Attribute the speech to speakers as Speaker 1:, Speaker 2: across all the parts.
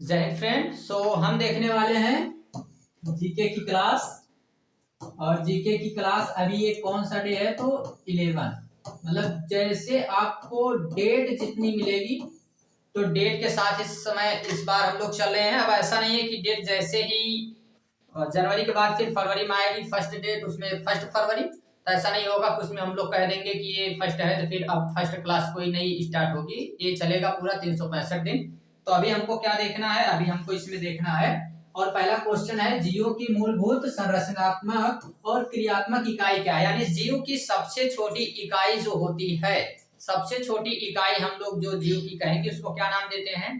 Speaker 1: जय हिंद फ्रेंड। सो हम देखने वाले हैं जीके की क्लास। और जीके की क्लास अभी ये कौन सा डे है? तो 11। मतलब जैसे आपको डेट जितनी मिलेगी तो डेट के साथ इस समय इस बार हम लोग चल रहे हैं। अब ऐसा नहीं है कि डेट जैसे ही जनवरी के बाद फिर फरवरी में आएगी फर्स्ट डेट, उसमें 1 फरवरी, तो ऐसा नहीं होगा कि उसमें हम लोग कह देंगे कि ये फर्स्ट है तो फिर अब फर्स्ट क्लास कोई नई स्टार्ट होगी। ये चलेगा पूरा 365 दिन। तो अभी हमको क्या देखना है? अभी हमको इसमें देखना है और पहला क्वेश्चन है जीव की मूलभूत संरचनात्मक और क्रियात्मक इकाई क्या है? यानी जीव की सबसे छोटी इकाई जो होती है, सबसे छोटी इकाई हम लोग जो जीव की कहेंगे उसको क्या नाम देते हैं?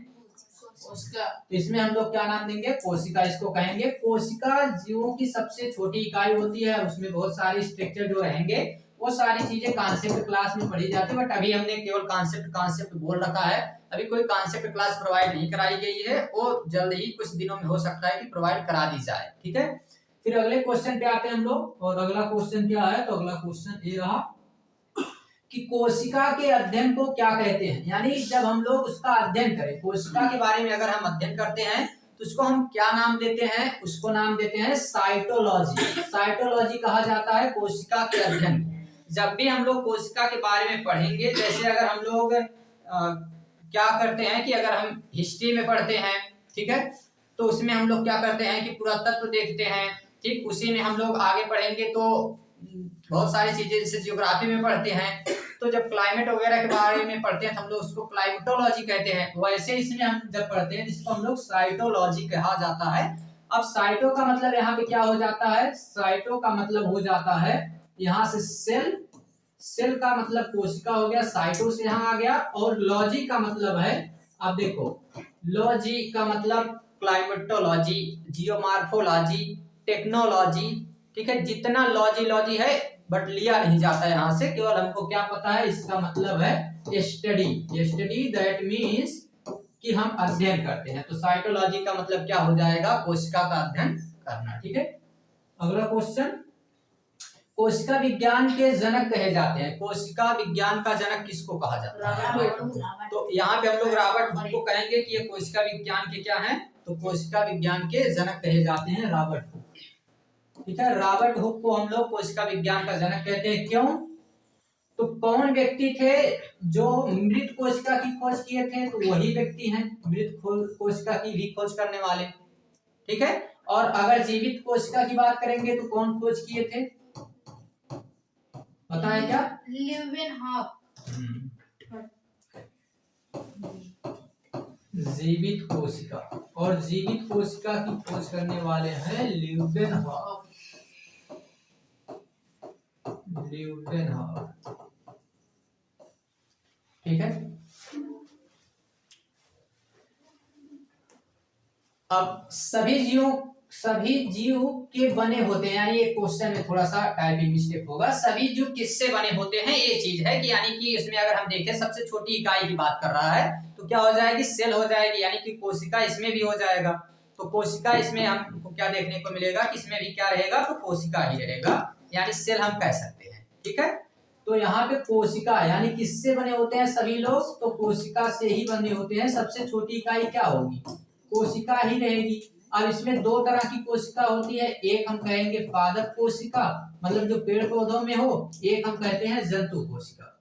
Speaker 1: कोशिका। तो इसमें हम लोग क्या नाम देंगे? कोशिका इसको कहेंगे। कोशिका जीवों की सबसे छोटी इकाई होती है। उसमें बहुत सारे स्ट्रक्चर जो रहेंगे वो सारी चीजें कॉन्सेप्ट क्लास में पढ़ी जाती है, बट अभी हमने केवल कॉन्सेप्ट बोल रखा है। अभी कोई कॉन्सेप्ट क्लास प्रोवाइड नहीं कराई गई है, वो जल्द ही कुछ दिनों में हो सकता है कि प्रोवाइड करा दी जाए। ठीक है, फिर अगले क्वेश्चन पे आते हैं हम लोग। और अगला क्वेश्चन क्या है? तो अगला क्वेश्चन ये रहा कि कोशिका के अध्ययन को क्या कहते हैं? यानी जब हम लोग उसका अध्ययन करें, कोशिका के बारे में अगर हम अध्ययन करते हैं तो उसको हम क्या नाम देते हैं? उसको नाम देते हैं साइटोलॉजी। साइटोलॉजी कहा जाता है कोशिका के अध्ययन को। जब भी हम लोग कोशिका के बारे में पढ़ेंगे, जैसे अगर हम लोग क्या करते हैं कि अगर हम हिस्ट्री में पढ़ते हैं, ठीक है, तो उसमें हम लोग क्या करते हैं कि पुरातत्व देखते हैं। ठीक उसी में हम लोग आगे पढ़ेंगे तो बहुत सारी चीजें जैसे जियोग्राफी में पढ़ते हैं, तो जब क्लाइमेट वगैरह के बारे में पढ़ते हैं तो हम लोग उसको क्लाइमेटोलॉजी कहते हैं। वैसे इसमें हम जब पढ़ते हैं जिसको हम लोग साइटोलॉजी कहा जाता है। अब साइटो का मतलब यहाँ पे क्या हो जाता है? साइटो का मतलब हो जाता है यहाँ से सेल, सेल का मतलब कोशिका हो गया, साइटो से यहाँ आ गया। और लॉजी का मतलब है, अब देखो, लॉजी का मतलब क्लाइमेटोलॉजी, जियोमार्फोलॉजी, टेक्नोलॉजी। ठीक है, जितना लॉजी लॉजी है बट लिया नहीं जाता है यहाँ से, केवल हमको क्या पता है? इसका मतलब है स्टडी। स्टडी दैट मीन्स कि हम अध्ययन करते हैं। तो साइटोलॉजी का मतलब क्या हो जाएगा? कोशिका का अध्ययन करना। ठीक है, अगला क्वेश्चन, कोशिका विज्ञान के जनक कहे जाते हैं। कोशिका विज्ञान का जनक किसको कहा जाता है? तो यहाँ पे हम लोग रॉबर्ट हुक को कहेंगे कि ये कोशिका विज्ञान के क्या हैं? तो कोशिका विज्ञान के जनक कहे जाते हैं रॉबर्ट हुक। ठीक है, रॉबर्ट हुक को हम लोग कोशिका विज्ञान का जनक कहते हैं। क्यों? तो कौन व्यक्ति थे जो मृत कोशिका की खोज किए थे? तो वही व्यक्ति हैं मृत कोशिका की भी खोज करने वाले। ठीक है, और अगर जीवित कोशिका की बात करेंगे तो कौन खोज किए थे? पता है क्या? ल्यूवेनहॉक। जीवित कोशिका, और जीवित कोशिका की खोज करने वाले हैं ल्यूवेनहॉक। ठीक है, अब सभी जीव के बने होते हैं, यानी ये क्वेश्चन में थोड़ा सा टाइपिंग मिस्टेक होगा। सभी जीव किससे बने होते हैं? ये चीज है कि यानी कि इसमें अगर हम देखें सबसे छोटी इकाई की बात कर रहा है तो क्या हो जाएगी? सेल हो जाएगी, यानी कि कोशिका इसमें भी हो जाएगा। तो कोशिका इसमें हमको क्या देखने को मिलेगा कि इसमें भी क्या रहेगा? तो कोशिका ही रहेगा, यानी सेल हम कह सकते हैं। ठीक है, तो यहाँ पे कोशिका यानी किससे बने होते हैं सभी लोग? तो कोशिका से ही बने होते हैं। सबसे छोटी इकाई क्या होगी? कोशिका ही रहेगी। अब इसमें दो तरह की कोशिका होती है, एक हम कहेंगे पादप कोशिका, मतलब जो पेड़ पौधों में हो, एक हम कहते हैं जंतु कोशिका।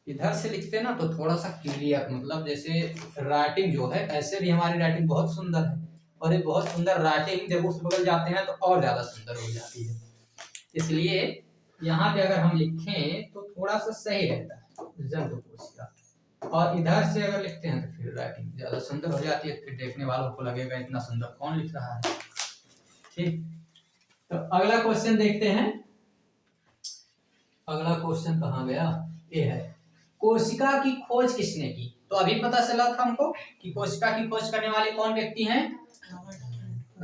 Speaker 1: इधर से लिखते ना तो थोड़ा सा क्लियर, मतलब जैसे राइटिंग जो है, ऐसे भी हमारी राइटिंग बहुत सुंदर है, और ये बहुत सुंदर राइटिंग जब उस बगल जाते हैं तो और ज्यादा सुंदर हो जाती है। इसलिए यहाँ पे अगर हम लिखें तो थोड़ा सा सही रहता है जंतु कोशिका, और इधर से अगर लिखते हैं तो फिर राइटिंग ज्यादा सुंदर हो जाती है, फिर देखने वालों को लगेगा इतना सुंदर कौन लिख रहा है। ठीक, तो अगला क्वेश्चन देखते हैं। अगला क्वेश्चन कहाँ गया? ये है, कोशिका की खोज किसने की? तो अभी पता चला था हमको कि कोशिका की खोज करने वाले कौन व्यक्ति हैं?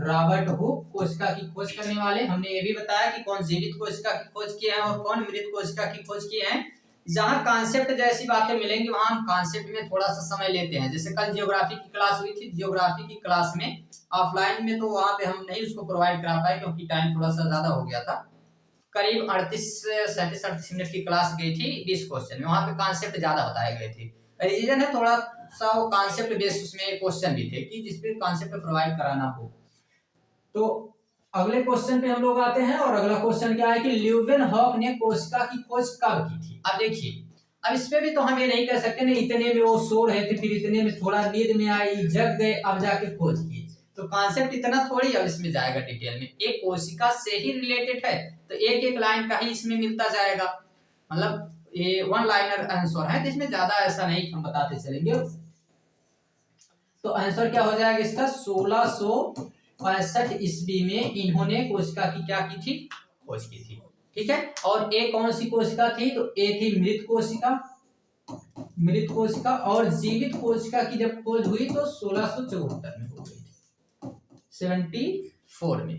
Speaker 1: रॉबर्ट हुक कोशिका की खोज करने वाले। हमने ये भी बताया कि कौन जीवित कोशिका की खोज किए हैं और कौन मृत कोशिका की खोज किए हैं। जहां कॉन्सेप्ट जैसी बातें मिलेंगी वहां हम कॉन्सेप्ट में थोड़ा सा समय लेते हैं। जैसे कल जियोग्राफी की क्लास हुई थी, जियोग्राफी की क्लास में ऑफलाइन में तो वहां पे हम नहीं उसको प्रोवाइड करा पाए क्योंकि टाइम थोड़ा सा ज्यादा हो गया था। करीब 38 से 37 मिनट की क्लास गई थी 20 क्वेश्चन में, वहां पे कॉन्सेप्ट ज्यादा बताए गए थे। रीजन है थोड़ा सा वो कॉन्सेप्ट बेस्ड उसमें क्वेश्चन भी थे कि जिसपे कॉन्सेप्ट प्रोवाइड कराना हो। तो अगले क्वेश्चन पे हम लोग आते हैं और अगला क्वेश्चन क्या है कि ल्यूवेनहॉक ने कोशिका की खोज कब की थी। अब देखिए, अब इसमें भी तो हम ये नहीं कर सकते ना इतने में वो सो रहे थे, फिर इतने में थोड़ा नींद में आई, जग गए, अब जाके खोज की। तो कॉन्सेप्ट इतना थोड़ी अब इसमें जाएगा डिटेल में, एक कोशिका से ही रिलेटेड है तो एक एक लाइन का ही इसमें मिलता जाएगा, मतलब ये वन लाइनर आंसर है, जिसमें ज्यादा ऐसा नहीं हम बताते चलेंगे। तो आंसर क्या हो जाएगा इसका, 1665 ईस्वी में इन्होंने कोशिका की क्या की थी, खोज की थी। ठीक है, और ए कौन सी कोशिका थी, तो ए थी मृत कोशिका, मृत कोशिका, और जीवित कोशिका की जब खोज हुई तो 1674 में हो गई थी, 74 में।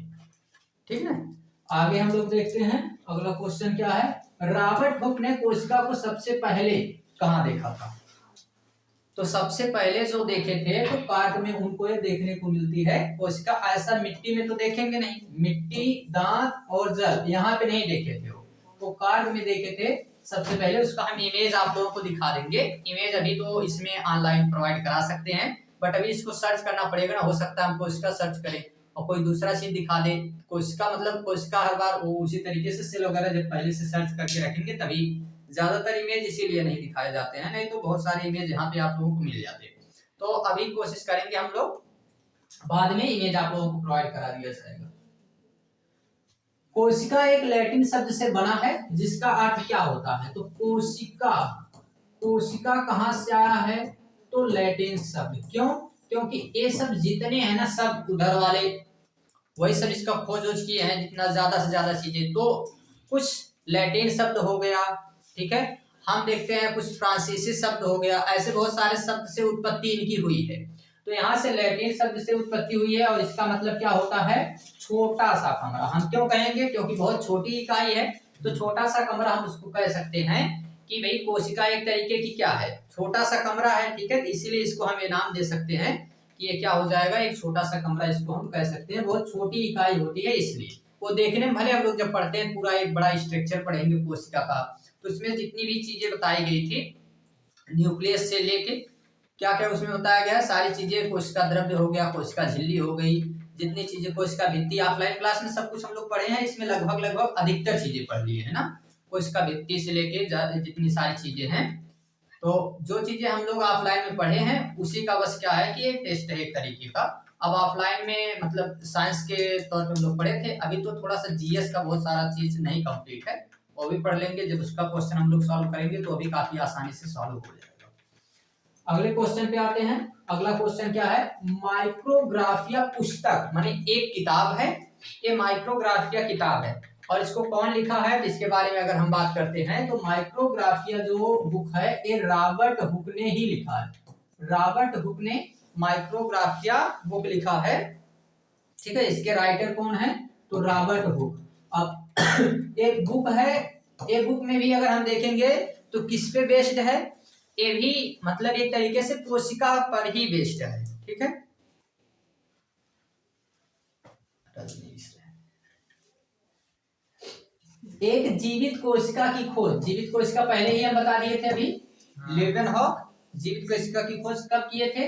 Speaker 1: ठीक है, आगे हम लोग देखते हैं अगला क्वेश्चन क्या है, रॉबर्ट हुक ने कोशिका को सबसे पहले कहाँ देखा था। तो सबसे पहले जो देखे थे तो पार्क में उनको ये देखने को मिलती है कोशिका, ऐसा मिट्टी में तो देखेंगे नहीं, मिट्टी, दांत और जल यहाँ पे नहीं देखे थे वो पार्क में देखे थे सबसे पहले। उसका हम इमेज आप लोगों को दिखा देंगे, इमेज अभी तो इसमें ऑनलाइन प्रोवाइड करा सकते हैं, बट अभी इसको सर्च करना पड़ेगा ना, हो सकता है हम कोशिका सर्च करें और कोई दूसरा चीज दिखा दे। कोशिका मतलब कोशिका हर बार वो उसी तरीके से सेल वगैरह जब पहले से सर्च करके रखेंगे तभी, ज्यादातर इमेज इसीलिए नहीं दिखाए जाते हैं, नहीं तो बहुत सारे इमेज यहाँ पे आप लोगों को मिल जाते हैं। तो अभी कोशिश करेंगे हम लोग, बाद में इमेज आप लोगों को प्रोवाइड करा दिया जाएगा। कोशिका एक लैटिन शब्द से बना है जिसका अर्थ क्या होता है, तो कोशिका, कोशिका कहाँ से आया है, तो लैटिन शब्द। क्यों, क्योंकि ये सब जितने हैं ना सब उधर वाले वही सब इसका खोज किए हैं, जितना ज्यादा से ज्यादा चीजें, तो कुछ लैटिन शब्द हो गया, ठीक है, हम देखते हैं कुछ फ्रांसीसी शब्द हो गया, ऐसे बहुत सारे शब्द से उत्पत्ति इनकी हुई है। तो यहाँ से लैटिन शब्द से उत्पत्ति हुई है और इसका मतलब क्या होता है, छोटा सा कमरा। हम क्यों कहेंगे, क्योंकि बहुत छोटी इकाई है, तो छोटा सा कमरा हम उसको कह सकते हैं कि भाई कोशिका एक तरीके की क्या है, छोटा सा कमरा है। ठीक है, तो इसीलिए इसको हम ये नाम दे सकते हैं कि ये क्या हो जाएगा, एक छोटा सा कमरा इसको हम कह सकते हैं, बहुत छोटी इकाई होती है इसलिए। वो देखने में भले हम लोग जब पढ़ते हैं पूरा एक बड़ा स्ट्रक्चर पढ़ेंगे कोशिका का, तो उसमें जितनी भी चीजें बताई गई थी, न्यूक्लियस से लेके क्या क्या उसमें बताया गया, सारी चीजें, कोशिका द्रव्य हो गया, कोशिका झिल्ली हो गई, जितनी चीजें, कोशिका भित्ति, ऑफलाइन क्लास में सब कुछ हम लोग पढ़े हैं, इसमें लगभग लगभग अधिकतर चीजें पढ़ ली है ना, कोशिका भित्ति से लेके जितनी सारी चीजें हैं। तो जो चीजें हम लोग ऑफलाइन में पढ़े हैं उसी का बस क्या है कि एक टेस्ट है एक तरीके का। अब ऑफलाइन में मतलब साइंस के तौर पे हम लोग पढ़े थे, अभी तो थोड़ा सा जीएस का बहुत सारा चीज नहीं कंप्लीट है, वो भी पढ़ लेंगे, जब उसका क्वेश्चन हम लोग सॉल्व करेंगे तो अभी काफी आसानी से सॉल्व हो जाएगा। अगले क्वेश्चन पे आते हैं, अगला क्वेश्चन क्या है, माइक्रोग्राफिया पुस्तक माने एक किताब है, ये माइक्रोग्राफिया किताब है और इसको कौन लिखा है, इसके बारे में अगर हम बात करते हैं तो माइक्रोग्राफिया जो बुक है ये रॉबर्ट हुक ने ही लिखा है, रॉबर्ट हुक ने माइक्रोग्राफिया बुक लिखा है। ठीक है, इसके राइटर कौन है, तो रॉबर्ट हुक। अब एक बुक है, एक बुक में भी अगर हम देखेंगे तो किस पे बेस्ड है, ये भी मतलब एक तरीके से कोशिका पर ही बेस्ड है। ठीक है, एक जीवित कोशिका की खोज, जीवित कोशिका पहले ही हम बता दिए थे अभी, लीवेनहॉक जीवित कोशिका की खोज कब किए थे,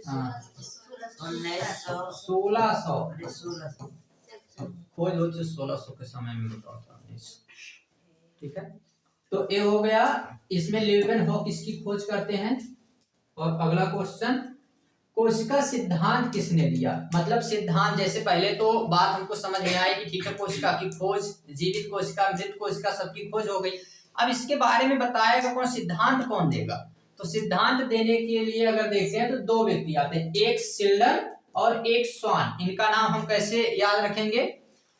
Speaker 1: 1600 खोज हो 1600 के समय में बताता हूँ। ठीक है, तो ये हो गया, इसमें लीवेनहॉक इसकी खोज करते हैं। और अगला क्वेश्चन, कोशिका सिद्धांत किसने दिया, मतलब सिद्धांत, जैसे पहले तो बात हमको समझ में आई कि ठीक है कोशिका की खोज, जीवित कोशिका, मृत कोशिका सबकी खोज हो गई, अब इसके बारे में बताएगा कौन, सिद्धांत कौन देगा। तो सिद्धांत देने के लिए अगर देखते हैं तो दो व्यक्ति आते हैं, एक सिल्डन और एक स्वान। इनका नाम हम कैसे याद रखेंगे,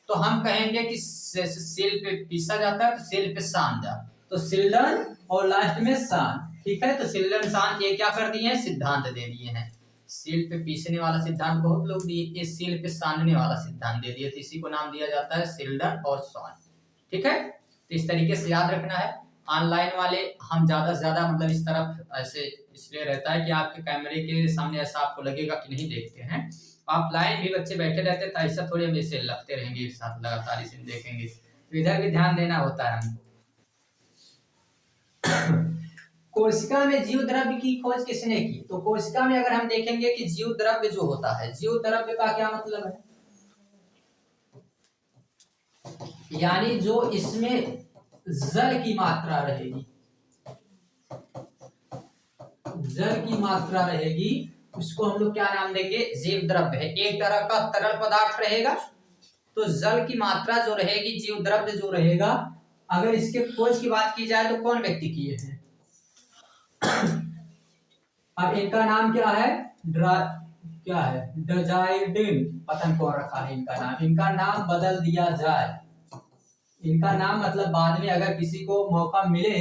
Speaker 1: तो हम कहेंगे कि सेल पे पीसा जाता है तो सेल पे सान जा, तो सिल्डन और लास्ट में सान। ठीक है, तो सिल्डन सान ये क्या कर दिए हैं, सिद्धांत दे दिए हैं। सेल पे पीसने वाला सिद्धांत बहुत लोग दिए, ये सेल पे सानने वाला सिद्धांत दे दिए, तो इसी को नाम दिया जाता है सिल्डन और स्वान। ठीक है, तो इस तरीके से याद रखना है। ऑनलाइन वाले हम ज्यादा से ज्यादा मतलब इस तरफ ऐसे इसलिए रहता है कि आपके कैमरे के सामने ऐसा आपको लगेगा कि नहीं देखते हैं, ऑफलाइन भी बच्चे बैठे रहते हैं तो ऐसा थोड़ी हम इसे लगते रहेंगे एक साथ लगातार इसे देखेंगे, तो इधर भी ध्यान देना होता है हमको। कोशिका में जीव द्रव्य की खोज किसने की? तो कोशिका में अगर हम देखेंगे कि जीव द्रव्य जो होता है, जीव द्रव्य का क्या मतलब है, यानी जो इसमें जल की मात्रा रहेगी, जल की मात्रा रहेगी, उसको हम लोग क्या नाम देंगे? जीव द्रव्य है। एक तरह का तरल पदार्थ रहेगा, तो जल की मात्रा जो रहेगी, जीव द्रव्य जो रहेगा, अगर इसके खोज की बात की जाए तो कौन व्यक्ति किए हैं? अब इनका नाम क्या है? क्या है? डजाइडिन। पता कौन रखा है इनका नाम? इनका नाम बदल दिया जाए, इनका नाम मतलब बाद में अगर किसी को मौका मिले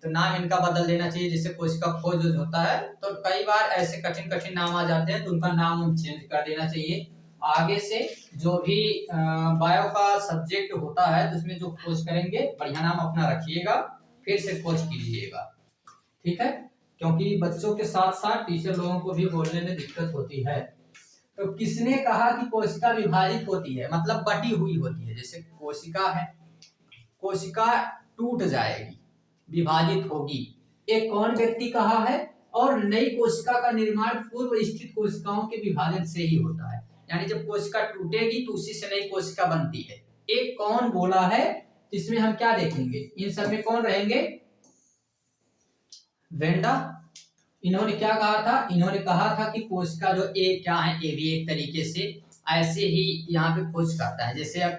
Speaker 1: तो नाम इनका बदल देना चाहिए। जिससे कोशिका खोज होता है तो कई बार ऐसे कठिन कठिन नाम आ जाते हैं, तो उनका नाम चेंज कर देना चाहिए। आगे से जो भी बायो का सब्जेक्ट होता है, तो उसमें जो खोज करेंगे बढ़िया नाम अपना रखिएगा, फिर से खोज कीजिएगा, ठीक है? क्योंकि बच्चों के साथ साथ टीचर लोगों को भी बोलने में दिक्कत होती है। तो किसने कहा कि कोशिका विभाजित होती है, मतलब बटी हुई होती है? जैसे कोशिका है, कोशिका टूट जाएगी, विभाजित होगी, एक कौन व्यक्ति कहा है? और नई कोशिका का निर्माण पूर्व स्थित कोशिकाओं के विभाजन से ही होता है। यानी जब कोशिका टूटेगी तो उसी से नई कोशिका बनती है। एक कौन बोला है? इसमें हम क्या देखेंगे, इन सब में कौन रहेंगे? वेंडा। इन्होंने क्या कहा था? इन्होंने कहा था कि कोशिका जो क्या है, ए भी एक तरीके से ऐसे ही यहाँ पे खोज करता है। जैसे अब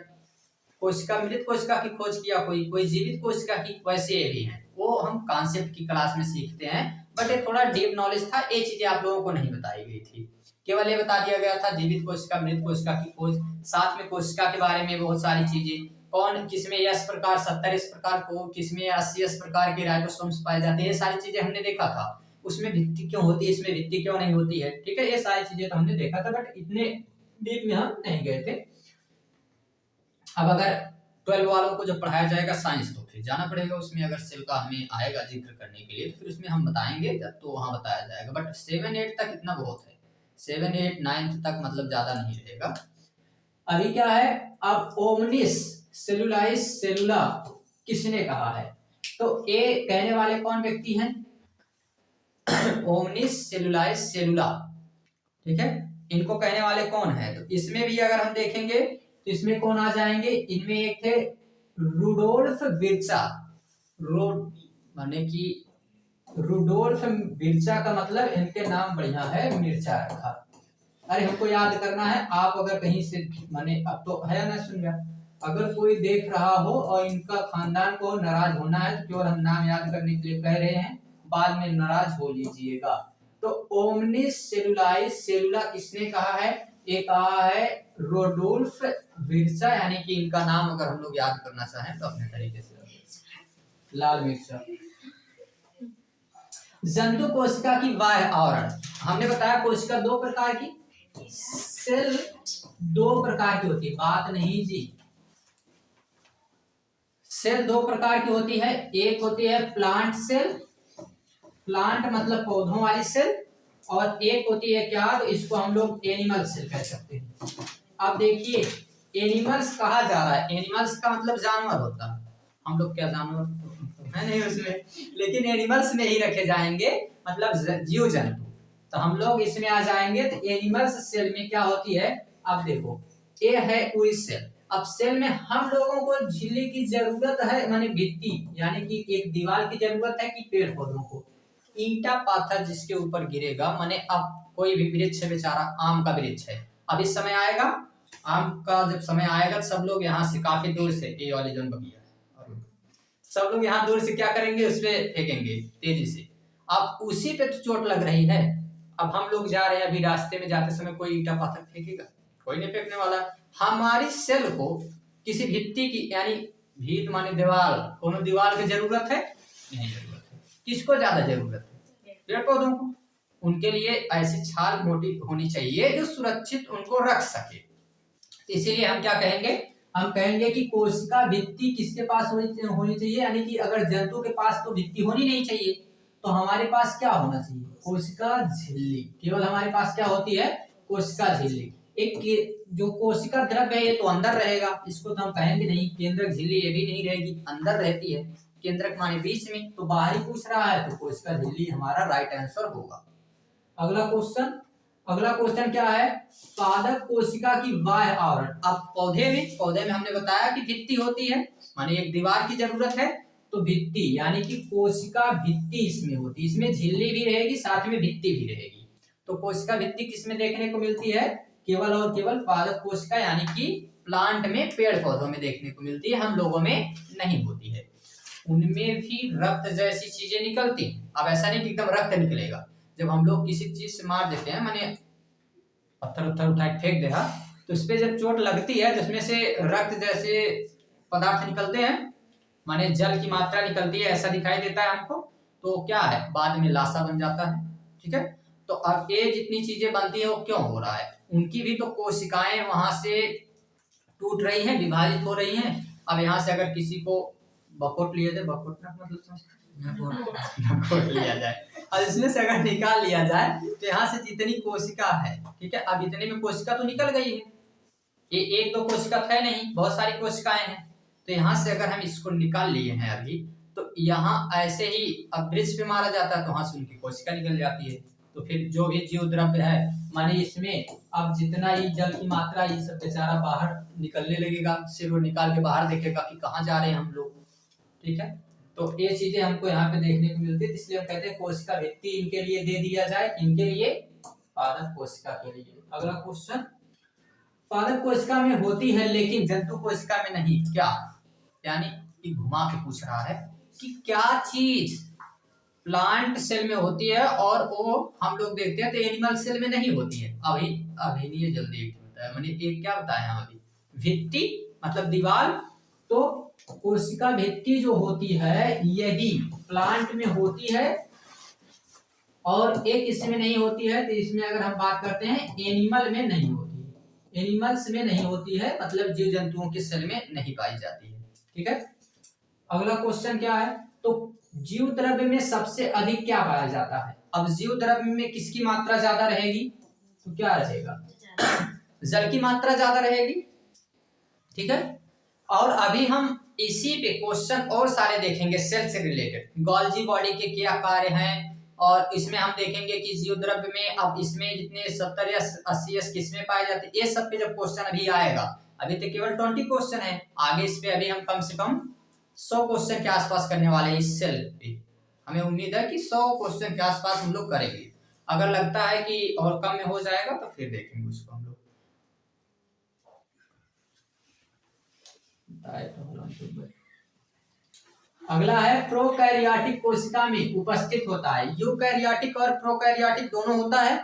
Speaker 1: कोशिका, मृत कोशिका की खोज किया कोई जीवित कोशिका की, वैसे ये भी है। वो हम कॉन्सेप्ट की क्लास में सीखते हैं, बट ये थोड़ा डीप नॉलेज था, ये चीजें आप लोगों को नहीं बताई गई थी। केवल ये बता दिया गया था जीवित कोशिका, मृत कोशिका की खोज, साथ में कोशिका के बारे में बहुत सारी चीजें, कौन किसमें एस प्रकार 70 इस प्रकार को, किसमें 80 इस प्रकार के राइबोसोम्स पाए जाते हैं, ये सारी चीजें हमने देखा था। उसमें भित्ति क्यों होती है, इसमें भित्ति क्यों नहीं होती है, ठीक है? ये सारी चीजें तो हमने देखा था, बट इतने डीप में हम नहीं गए थे। अब अगर 12 वालों को जब पढ़ाया जाएगा साइंस, तो फिर जाना पड़ेगा उसमें, अगर सेल का हमें आएगा जिक्र करने के लिए तो फिर उसमें हम बताएंगे, तो वहां बताया जाएगा। बट 7-8 तक इतना बहुत है, 7-8-9 तक मतलब ज्यादा नहीं रहेगा। अभी क्या है? अब ओमनिस सेलुलाइस सेलुला किसने कहा है? तो ये कहने वाले कौन व्यक्ति हैं? ओमनिस सेलुलाइस सेलुला, ठीक है? इनको कहने वाले कौन है? तो इसमें भी अगर हम देखेंगे तो इसमें कौन आ जाएंगे? इनमें एक थे रुडोल्फ विर्चा। माने कि रुडोल्फ विर्चा का मतलब इनके नाम बढ़िया है, मिर्चा रखा। अरे हमको याद करना है, आप अगर कहीं से माने, अब तो है ना, सुन गया, अगर कोई देख रहा हो और इनका खानदान को नाराज होना है तो केवल हम नाम याद करने के लिए कह रहे हैं, बाद में नाराज हो लीजिएगा। तो ओमनिस सेलुलाइस सेलुला किसने कहा है? एक कहा है रोडोल्फ विर्चा, यानी कि इनका नाम अगर हम लोग याद करना चाहें तो अपने तरीके से लाल मिर्चा। जंतु कोशिका की बाह्य आवरण, हमने बताया कोशिका दो प्रकार की, सेल दो प्रकार की होती है, बात नहीं जी, सेल दो प्रकार की होती है। एक होती है प्लांट सेल, प्लांट मतलब पौधों वाली सेल, और एक होती है क्या? तो इसको हम लोग एनिमल सेल कह सकते हैं। अब देखिए, एनिमल्स कहा जा रहा है, एनिमल्स का मतलब जानवर होता है, हम लोग क्या जानवर है नहीं उसमें, लेकिन एनिमल्स में ही रखे जाएंगे, मतलब जीव जंतु। तो हम लोग इसमें आ जाएंगे। तो एनिमल्स सेल में क्या होती है? अब देखो, ये है पूरी सेल। अब सेल में हम लोगों को झिल्ली की जरूरत है, माने भित्ति, यानी कि एक दीवार की जरूरत है, कि पेड़ पौधों को ईंटा पाथर जिसके ऊपर गिरेगा, माने अब कोई भी वृक्ष है बेचारा, आम का वृक्ष है, अब इस समय आएगा, आम का जब समय आएगा तो सब लोग यहाँ से काफी दूर से, ये वाले जोन बगिया है, सब लोग यहाँ दूर से क्या करेंगे? उस पे फेंकेंगे तेजी से। अब उसी पे तो चोट लग रही है। अब हम लोग जा रहे हैं, अभी रास्ते में जाते समय कोई ईंटा पाथर फेंकेगा? कोई नहीं फेंकने वाला। हमारी सेल को किसी भित्ति की, यानी भीत माने दीवार, कोनो दीवार की जरूरत है? नहीं जरूरत है। किसको ज्यादा जरूरत है? पेड़ पौधों को। उनके लिए ऐसी छाल मोटी होनी चाहिए जो सुरक्षित उनको रख सके। इसीलिए हम क्या कहेंगे? हम कहेंगे कि कोशिका भित्ति किसके पास होनी चाहिए, यानी कि अगर जंतु के पास तो भित्ति होनी नहीं चाहिए, तो हमारे पास क्या होना चाहिए? कोशिका झिल्ली। केवल हमारे पास क्या होती है? कोशिका झिल्ली। एक जो कोशिका द्रव्य है ये तो अंदर रहेगा, इसको तो हम कहेंगे नहीं, केंद्रक झिल्ली ये भी नहीं रहेगी, अंदर रहती है। केंद्रक माने बीच में, तो बाहरी पूछ रहा है तो कोशिका झिल्ली हमारा राइट आंसर होगा। अगला क्वेश्चन क्या है, पादप कोशिका की बाह्य आवरण। अब पौधे में हमने बताया कि भित्ति होती है, माने एक दीवार की जरूरत है, तो भित्ति यानी कि कोशिका भित्ति इसमें होती है, इसमें झिल्ली भी रहेगी साथ में भित्ति भी रहेगी। तो कोशिका भित्ति किसमें देखने को मिलती है, केवल और केवल पादप कोशिका यानी कि प्लांट में, पेड़ पौधों में देखने को मिलती है, हम लोगों में नहीं होती है। उनमें भी रक्त जैसी चीजें निकलती हैं। अब ऐसा नहीं कि एकदम रक्त निकलेगा, जब हम लोग किसी चीज से मार देते हैं, माने पत्थर उठा के फेंक देगा, तो उस पर जब चोट लगती है तो उसमें से रक्त जैसे पदार्थ निकलते हैं, माने जल की मात्रा निकलती है, ऐसा दिखाई देता है हमको, तो क्या है, बाद में लाशा बन जाता है। ठीक है, तो अब ये जितनी चीजें बनती है वो क्यों हो रहा है, उनकी भी तो कोशिकाएं वहां से टूट रही हैं, विभाजित हो रही हैं। अब यहाँ से अगर किसी को बकोट लिया जाए, बकोटना मतलब बकोट लिया जाए और इसमें से अगर निकाल लिया जाए तो यहाँ से जितनी कोशिका है, ठीक है, अब इतने में कोशिका तो निकल गई है, ये एक दो कोशिका है नहीं, बहुत सारी कोशिकाएं हैं। तो यहाँ से अगर हम इसको निकाल लिए हैं अभी, तो यहाँ ऐसे ही अब ब्रिज पे मारा जाता है तो वहां से उनकी कोशिका निकल जाती है। तो फिर जो भी जीव द्रव्य है, माने इसमें अब जितना ही जल की मात्रा, ये सब बेचारा बाहर निकलने लगेगा, सिर वो निकाल के बाहर देखेगा कि कहाँ जा रहे हैं हम लोग। ठीक है, तो ये चीजें हमको यहाँ पे देखने को मिलती है, इसलिए हम कहते हैं कोशिका भित्ति इनके लिए दे दिया जाए, इनके लिए, पादप कोशिका के लिए। अगला क्वेश्चन, पादप कोशिका में होती है लेकिन जंतु कोशिका में नहीं, क्या, यानी घुमा के पूछ रहा है कि क्या चीज प्लांट सेल में होती है और वो हम लोग देखते हैं तो एनिमल सेल में नहीं होती है। अभी नहीं जल्दी बताया, मैंने एक क्या बताया हम अभी, भित्ति मतलब दीवार। तो कोशिका भित्ति जो होती है यदि प्लांट में होती है और एक इसमें नहीं होती है, तो इसमें अगर हम बात करते हैं एनिमल में नहीं होती है, एनिमल्स में नहीं होती है, मतलब जीव जंतुओं के सेल में नहीं पाई जाती है। ठीक है, अगला क्वेश्चन क्या है, तो जीव द्रव्य में सबसे अधिक क्या पाया जाता है। अब जीव द्रव्य में किसकी मात्रा ज्यादा रहेगी, तो क्या रहेगा, जल की मात्रा ज्यादा रहेगी। ठीक है, और अभी हम इसी पे क्वेश्चन और सारे देखेंगे सेल से रिलेटेड, गोल्जी बॉडी के क्या कार्य हैं, और इसमें हम देखेंगे कि जीव द्रव्य में अब इसमें जितने 70 या 80 किस्में पाए जाते हैं, ये सब पे जब क्वेश्चन अभी आएगा, अभी तो केवल 20 क्वेश्चन है, आगे इस पे अभी हम कम से कम 100 क्वेश्चन के आसपास करने वाले हैं इस सेल पे। हमें उम्मीद है कि 100 क्वेश्चन के आसपास हम लोग करेंगे। अगर लगता है कि और कम में हो जाएगा तो फिर देखेंगे उसको हम लोग। अगला है प्रोकैरियोटिक कोशिका में उपस्थित होता है, यूकैरियोटिक और प्रोकैरियोटिक दोनों होता है,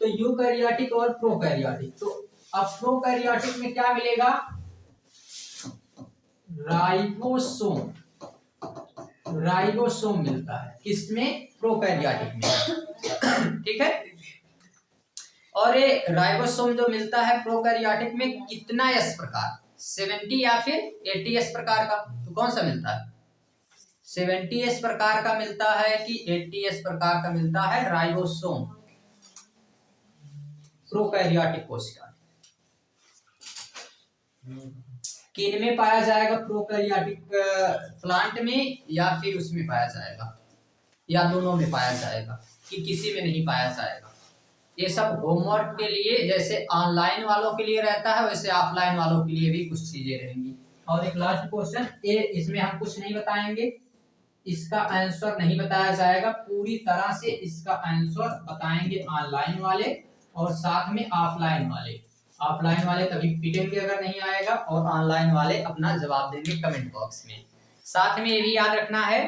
Speaker 1: तो यूकैरियोटिक और प्रोकैरियोटिक। तो अब प्रोकैरियोटिक में क्या मिलेगा, राइबोसोम मिलता है, किसमें, प्रोकैरियोटिक में। ठीक है, और ये राइबोसोम जो मिलता है प्रोकैरियोटिक में कितना एस प्रकार, 70 या फिर 80 एस प्रकार का, तो कौन सा मिलता है, 70 एस प्रकार का मिलता है कि 80 एस प्रकार का मिलता है राइबोसोम प्रोकैरियोटिक कोशिका। किन में पाया जाएगा, प्रोकैरियोटिक प्लांट में या फिर उसमें पाया जाएगा, या दोनों में पाया जाएगा, कि किसी में नहीं पाया जाएगा। ये सब होमवर्क के लिए, जैसे ऑनलाइन वालों के लिए रहता है वैसे ऑफलाइन वालों के लिए भी कुछ चीजें रहेंगी। और एक लास्ट क्वेश्चन, ये इसमें हम कुछ नहीं बताएंगे, इसका आंसर नहीं बताया जाएगा, पूरी तरह से इसका आंसर बताएंगे ऑनलाइन वाले और साथ में ऑफलाइन वाले। ऑफलाइन वाले तभी पीटेंगे अगर नहीं आएगा, और ऑनलाइन वाले अपना जवाब देंगे कमेंट बॉक्स में। साथ में ये भी याद रखना है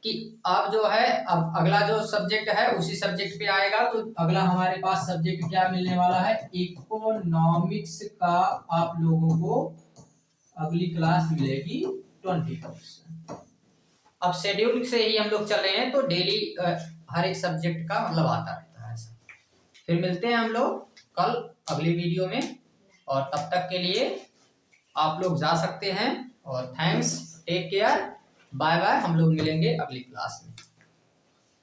Speaker 1: कि अब जो है, अब अगला जो सब्जेक्ट है उसी सब्जेक्ट पे आएगा, तो अगला हमारे पास सब्जेक्ट क्या मिलने वाला है, इकोनॉमिक्स का आप लोगों को अगली क्लास मिलेगी 20। अब शेड्यूल से ही हम लोग चल रहे हैं, तो डेली हर एक सब्जेक्ट का मतलब आता रहता है ऐसा। फिर मिलते हैं हम लोग कल अगली वीडियो में, और तब तक के लिए आप लोग जा सकते हैं, और thanks, take care, bye bye, हम लोग मिलेंगे अगली क्लास में।